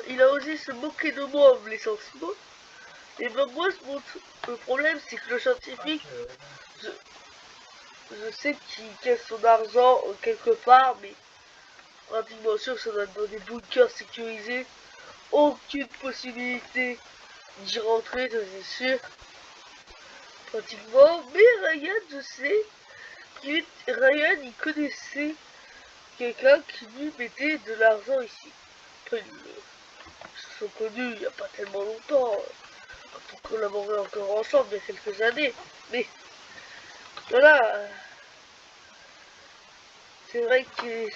il a osé se moquer de moi en me laissant ce mot. Et ben moi, le problème, c'est que le scientifique, je sais qu'il casse son argent quelque part, mais pratiquement sûr que ça doit être dans des bunkers sécurisés. Aucune possibilité d'y rentrer, ça c'est sûr. Pratiquement. Mais Ryan, je sais Ryan, il connaissait quelqu'un qui lui mettait de l'argent ici. Après, ils se sont connus il n'y a pas tellement longtemps. Pour collaborer encore ensemble il y a quelques années. Mais voilà, c'est vrai que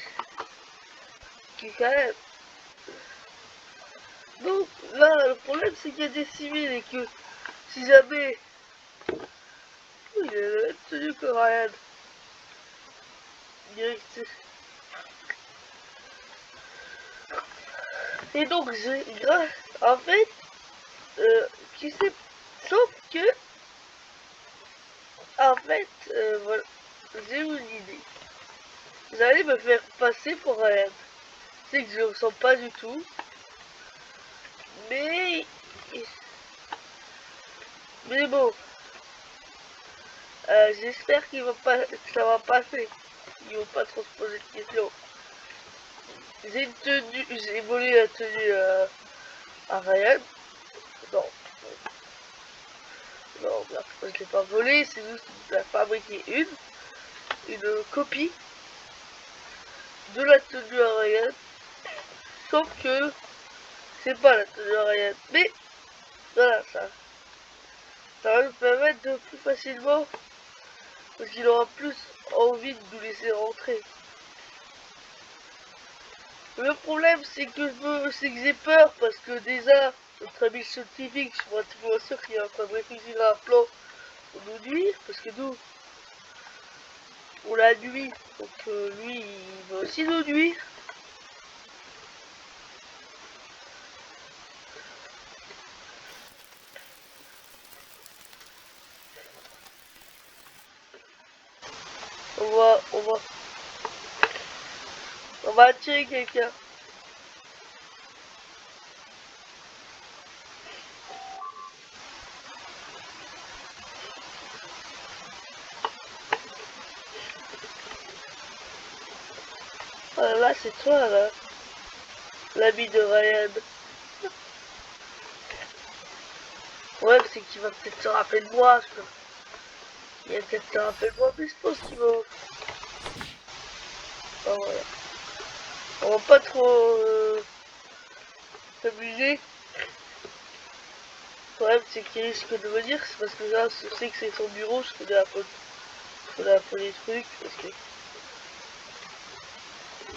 quand même. Donc là, le problème c'est qu'il y a des civils et que si jamais. Oh, il a la même tenue que Ryan. Et donc, en fait, tu sais, sauf que, en fait, voilà, j'ai une idée. Vous allez me faire passer pour Ryan. C'est que je ne le sens pas du tout. Mais bon, j'espère que ça va passer. Ils vont pas trop se poser de questions. J'ai volé la tenue à Ryan. Non, non, je l'ai pas volé, c'est juste qu'il a fabriqué une copie de la tenue à Ryan. Sauf que c'est pas la tenue à Ryan. Mais voilà, ça va nous permettre de plus facilement, parce qu'il aura plus envie de nous laisser rentrer. Le problème, c'est que j'ai peur, parce que déjà, notre ami scientifique, je suis pratiquement sûr qu'il est en train de réfléchir à un plan pour nous nuire, parce que nous, on l'a nuit, donc lui, il va aussi nous nuire. On va attirer quelqu'un. Ah, là, c'est toi, là. L'ami de Ryan. Ouais, c'est qu'il va peut-être se rappeler de moi. Il va peut-être se rappeler de moi, mais je pense qu'il va... Ah, voilà. On va pas trop s'amuser. Le problème, c'est qu'il risque de venir. C'est parce que là, je sais que c'est son bureau. Je connais un peu les trucs. Parce que...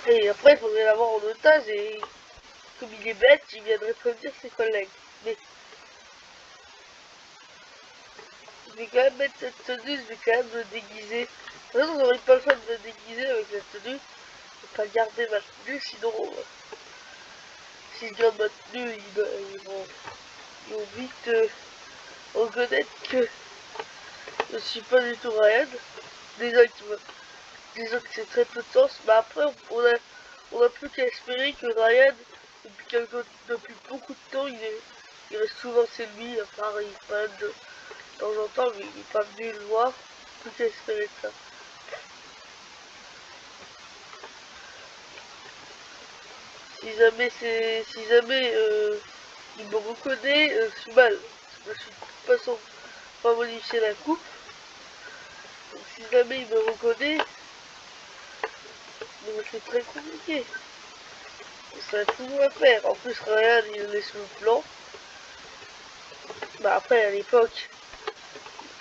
Et après, il faudrait l'avoir en otage. Et comme il est bête, il viendrait prévenir ses collègues. Mais je vais quand même mettre cette tenue. Je vais quand même me déguiser. De toute façon, j'aurais pas le choix de me déguiser avec cette tenue. Je vais pas garder ma tenue, sinon... si je garde ma tenue, ils vont vite reconnaître que je suis pas du tout Ryan. Déjà que c'est très peu de sens, mais après on a plus qu'à espérer que Ryan, depuis beaucoup de temps, il reste souvent chez lui, à part il parle de temps en temps, mais il n'est pas venu le voir. Plus qu'à espérer de ça. Si jamais il me reconnaît, je suis mal. Je suis de toute façon pas modifier la coupe. Donc si jamais il me reconnaît, c'est très compliqué. Ça va être toujours à faire. En plus, Ryan, il est sur le plan. Bah après, à l'époque,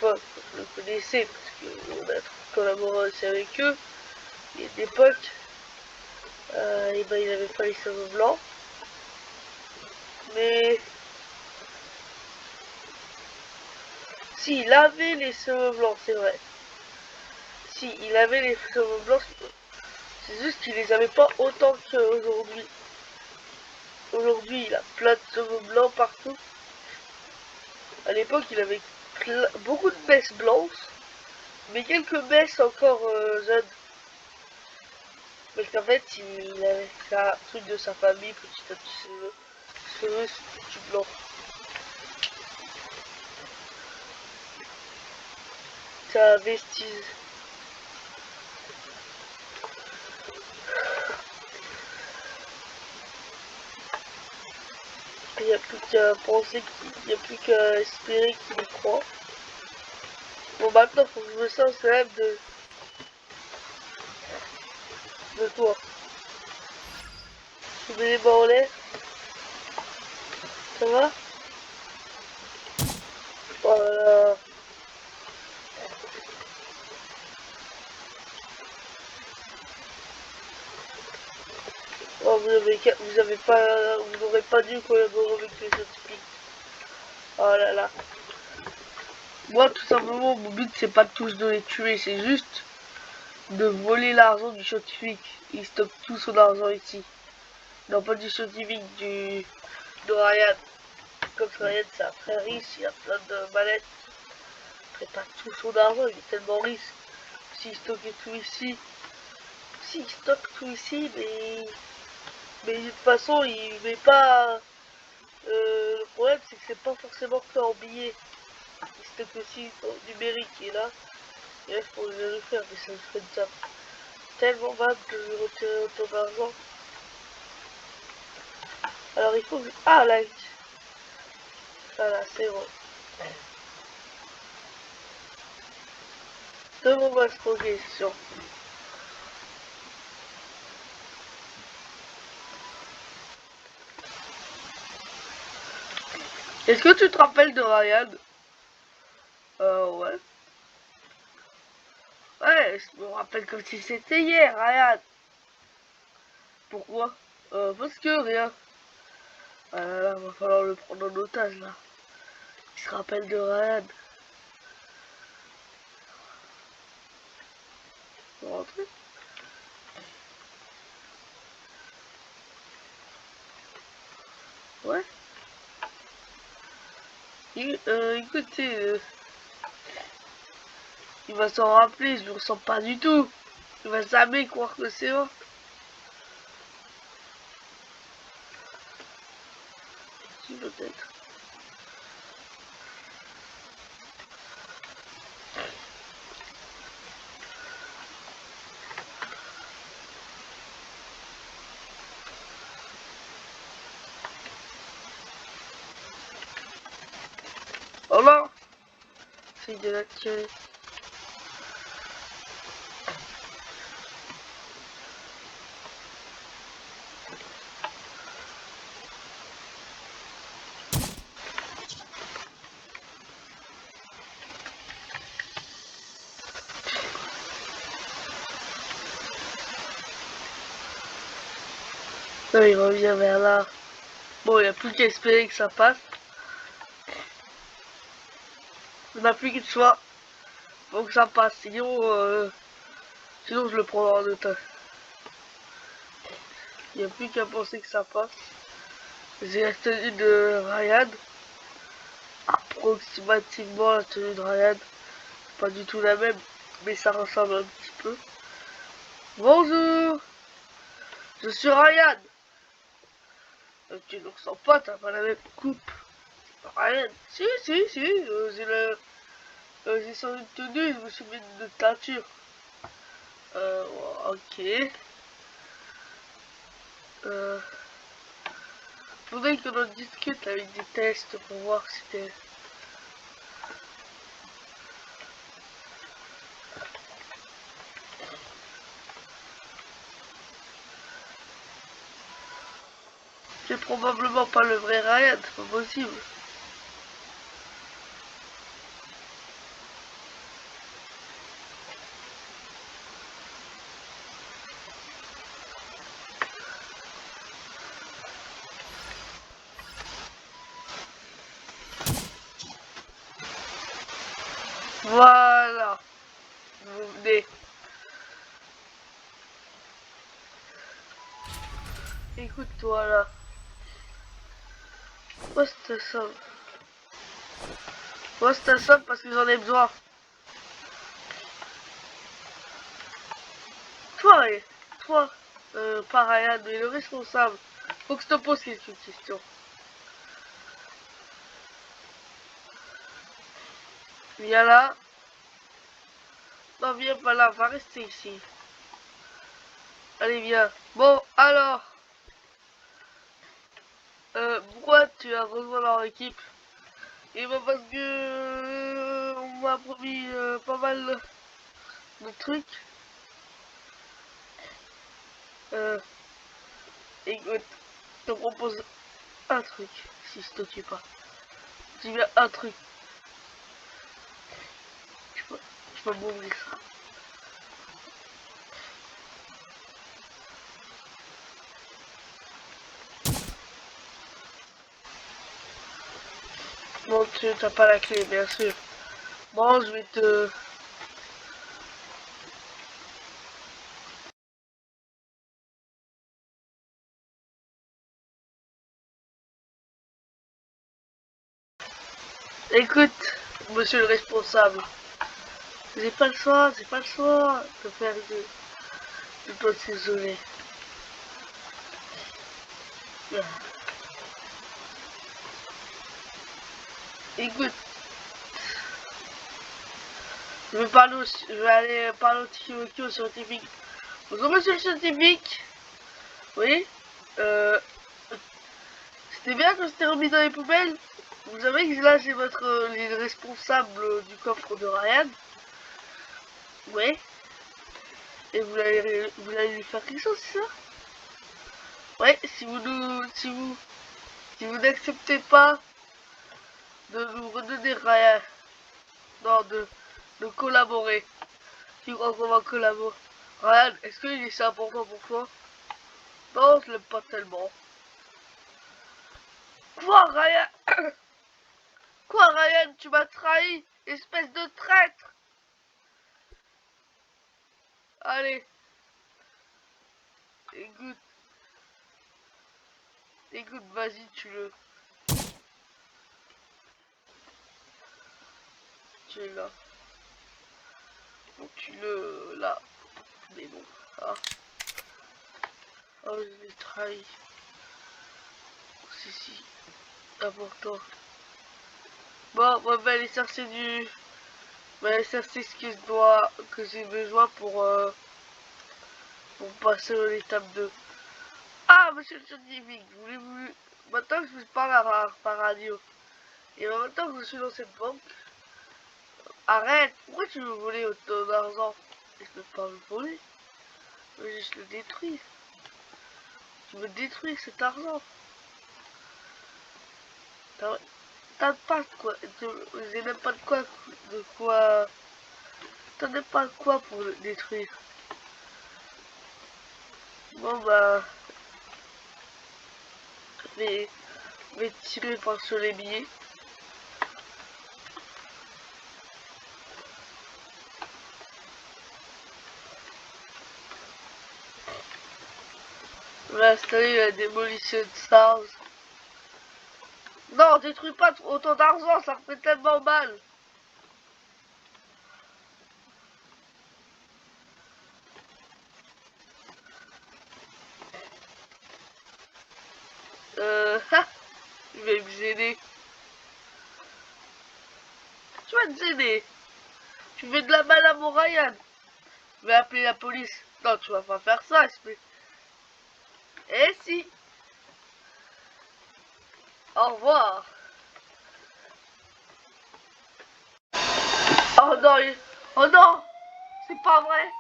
je le connaissais parce qu'on a collaboré aussi avec eux. Et à l'époque, et ben, il n'avait pas les cheveux blancs. Mais si, il avait les cheveux blancs, c'est vrai. Si, il avait les cheveux blancs, c'est juste qu'il les avait pas autant qu'aujourd'hui. Aujourd'hui, il a plein de cheveux blancs partout. À l'époque, il avait beaucoup de messes blanches, mais quelques messes encore jeunes. Parce qu'en fait, il avait fait un truc de sa famille, petit à petit, cheveux du blanc. C'est un vestige. Il n'y a plus qu'à penser, il n'y a plus qu'à espérer qu'il y croit. Bon, maintenant, faut que je me sens quand même de toi. Je mets les mains en l'air. Ça va? Voilà. Oh, vous n'aurez pas dû collaborer avec les scientifiques. Oh là là. Moi, tout simplement, mon but, c'est pas de tous de les tuer, c'est juste de voler l'argent du scientifique. Il stocke tout son argent ici. Non, pas du scientifique, de Ryan. Comme Ryan, c'est un très riche, il a plein de mallettes. Il pas tout son argent, il est tellement riche. S'il stockait tout ici, s'il stocke tout ici, mais de toute façon, il met pas. Le problème, c'est que c'est pas forcément que en billets. Il stocke aussi en numérique, et là, il faut le faire, mais ça me ferait déjà tellement mal de lui retirer autant d'argent. Alors il faut que... Ah, là, voilà, c'est bon. Demande-moi cette question. Est-ce que tu te rappelles de Ryan? Ouais. Ouais, je me rappelle comme si c'était hier, Ryan. Pourquoi? Parce que rien. Là, va falloir le prendre en otage, là. Il se rappelle de Ryan. Faut rentrer? Ouais. Écoutez, il va s'en rappeler, je le ressens pas du tout. Il va jamais croire que c'est moi. Si, peut-être. Oh là! C'est de la tirer. Non, il revient vers là. Bon, il n'y a plus qu'à espérer que ça passe. Il n'a plus qu'une choix. Faut que ça passe, sinon je le prends en otage. Il n'y a plus qu'à penser que ça passe. J'ai la tenue de Ryan. Approximativement la tenue de Ryan. Pas du tout la même, mais ça ressemble un petit peu. Bonjour! Je suis Ryan! Tu ne ressens pas, t'as pas la même coupe. Ryan? Si, j'ai changé de tenue, je me suis mis de teinture. Ok. Faudrait que l'on discute avec des tests pour voir si t'es... C'est probablement pas le vrai Ryan, c'est pas possible. Voilà. Vous venez. Écoute-toi là. Poste ça. Poste ça parce que j'en ai besoin. Toi, toi. Pas Ryan, mais le responsable. Faut que je te pose quelques questions. Viens là. Non, viens pas là, va rester ici. Allez, viens. Bon, alors. Pourquoi tu as rejoint leur équipe? Et bah parce que on m'a promis pas mal de trucs. Écoute, je te propose un truc, si je te tue pas. Dis bien un truc. Je peux m'ouvrir ça. Bon, tu n'as pas la clé, bien sûr. Bon, je vais te... Écoute, monsieur le responsable. J'ai pas le choix, j'ai pas le choix de faire de toi t'isoler. Écoute, je vais aller parler au scientifique. Bonjour monsieur le scientifique. Oui, c'était bien que je t'ai remis dans les poubelles. Vous savez que là j'ai les responsables du coffre de Ryan. Oui. Et vous allez lui faire quelque chose, c'est ça? Ouais, si vous n'acceptez pas de nous redonner Ryan, non, de collaborer. Tu crois qu'on va collaborer? Ryan, est-ce qu'il est si important pour toi? Non, je l'aime pas tellement. Quoi, Ryan? Quoi, Ryan? Tu m'as trahi, espèce de traître! Allez, écoute, vas-y, tue-le. Tu es là. Donc tue-le là. Mais bon, ah. Oh, je l'ai trahi. C'est si important. Bon, on va aller chercher on va aller chercher ce que j'ai besoin pour passer à l'étape 2. Ah, monsieur le scientifique, voulez-vous... Maintenant que je vous parle par radio, et maintenant que je suis dans cette banque, arrête, pourquoi tu veux voler autant d'argent? Je ne peux pas le voler, je veux juste le détruire. Tu veux détruire cet argent. T'as pas de quoi, j'ai même pas de quoi, t'en as pas de quoi pour le détruire. Bon bah, je vais tirer sur les billets. On va installer la Demolition Stars. Non, détruis pas autant d'argent, ça me fait tellement mal. Il va me gêner. Tu vas te gêner. Tu fais de la mal à mon Ryan. Je vais appeler la police. Non, tu vas pas faire ça, espèce. Eh si. Au revoir. Oh non, oh non. C'est pas vrai.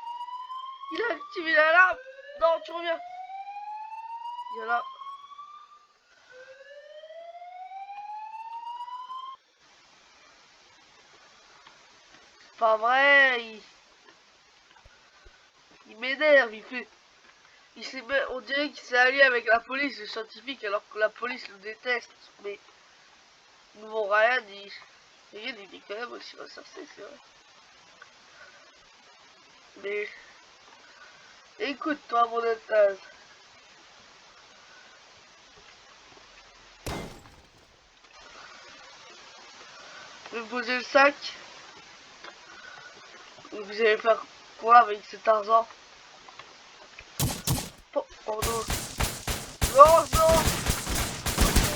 Il a activé l'alarme. Non, tu reviens. Viens là. C'est pas vrai. Il m'énerve. On dirait qu'il s'est allié avec la police, le scientifique, alors que la police le déteste. Mais mon Ryan, il est quand même aussi recherché, c'est vrai. Mais écoute-toi, mon otage. Je vais poser le sac. Vous allez faire quoi avec cet argent? Oh non. Non, non.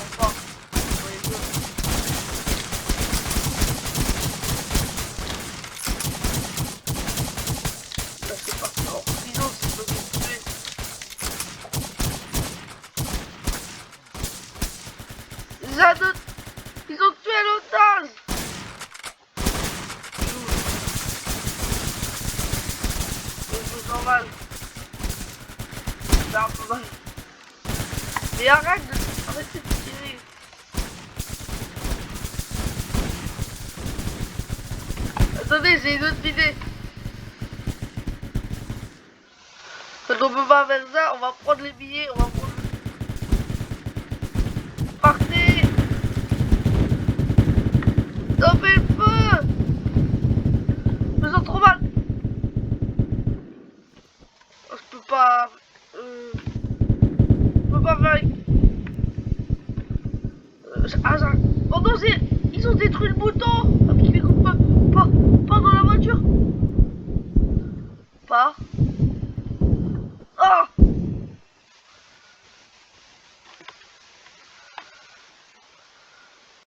Enfin, voyez-le. Là, c'est parti en prison, c'est pas me tuer. Ils ont tué l'otage. Je me sens mal. C'est un peu mal. Mais arrêtez de tirer. Attendez, j'ai une autre idée. Quand on peut pas faire ça, on va prendre les billets, on va prendre... Partez! Stoppez le feu! Je me sens trop mal. Je peux pas... Je peux pas faire... Oh non, ils ont détruit le bouton! Qui fait qu'on peut pas dans la voiture. Pas.